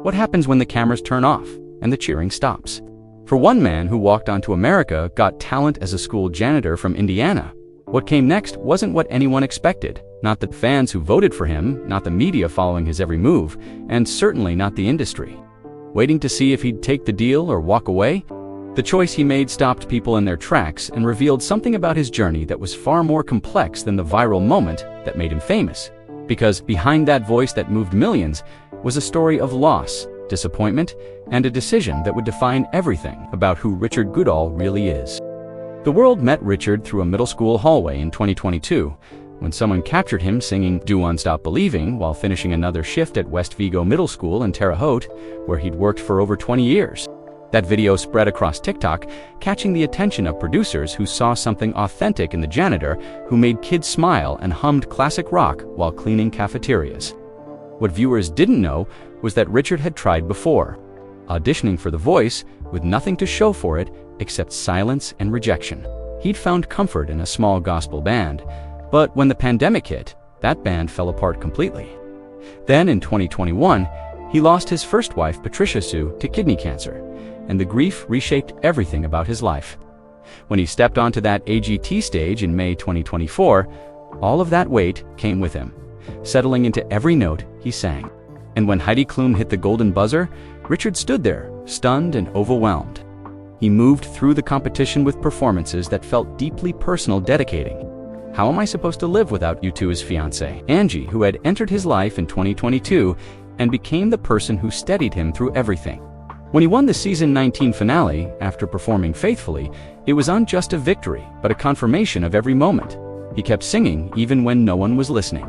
What happens when the cameras turn off and the cheering stops? For one man who walked onto America, got talent as a school janitor from Indiana, what came next wasn't what anyone expected. Not the fans who voted for him, not the media following his every move, and certainly not the industry waiting to see if he'd take the deal or walk away. The choice he made stopped people in their tracks and revealed something about his journey that was far more complex than the viral moment that made him famous. Because behind that voice that moved millions was a story of loss, disappointment, and a decision that would define everything about who Richard Goodall really is. The world met Richard through a middle school hallway in 2022, when someone captured him singing "Do One Stop Believing" while finishing another shift at West Vigo Middle School in Terre Haute, where he'd worked for over 20 years. That video spread across TikTok, catching the attention of producers who saw something authentic in the janitor who made kids smile and hummed classic rock while cleaning cafeterias. What viewers didn't know was that Richard had tried before, auditioning for The Voice with nothing to show for it except silence and rejection. He'd found comfort in a small gospel band, but when the pandemic hit, that band fell apart completely. Then in 2021, he lost his first wife, Patricia Sue, to kidney cancer, and the grief reshaped everything about his life. When he stepped onto that AGT stage in May 2024, all of that weight came with him, settling into every note he sang. And when Heidi Klum hit the golden buzzer, Richard stood there, stunned and overwhelmed. He moved through the competition with performances that felt deeply personal, dedicating. "How am I supposed to live without you?" to his fiancée, Angie, who had entered his life in 2022 and became the person who steadied him through everything. When he won the season 19 finale, after performing faithfully, it was not just a victory, but a confirmation of every moment. He kept singing even when no one was listening.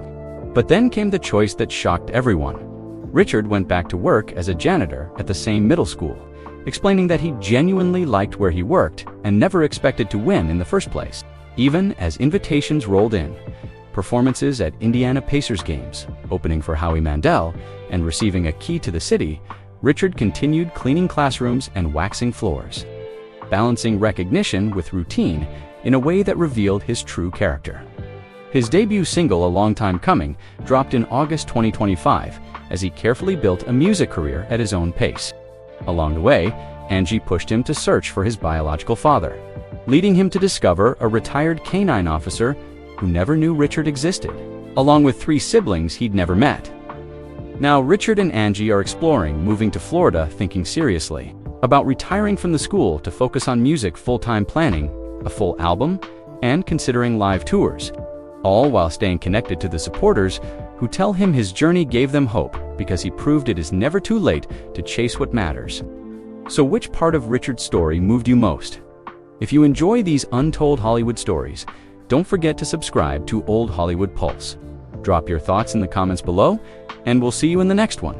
But then came the choice that shocked everyone. Richard went back to work as a janitor at the same middle school, explaining that he genuinely liked where he worked and never expected to win in the first place. Even as invitations rolled in, performances at Indiana Pacers games, opening for Howie Mandel, and receiving a key to the city, Richard continued cleaning classrooms and waxing floors, balancing recognition with routine in a way that revealed his true character. His debut single, "A Long Time Coming," dropped in August 2025 as he carefully built a music career at his own pace. Along the way, Angie pushed him to search for his biological father, leading him to discover a retired canine officer who never knew Richard existed, along with 3 siblings he'd never met. Now Richard and Angie are exploring moving to Florida, thinking seriously about retiring from the school to focus on music full-time, planning a full album, and considering live tours, all while staying connected to the supporters who tell him his journey gave them hope because he proved it is never too late to chase what matters. So which part of Richard's story moved you most? If you enjoy these untold Hollywood stories, don't forget to subscribe to Old Hollywood Pulse. Drop your thoughts in the comments below, and we'll see you in the next one.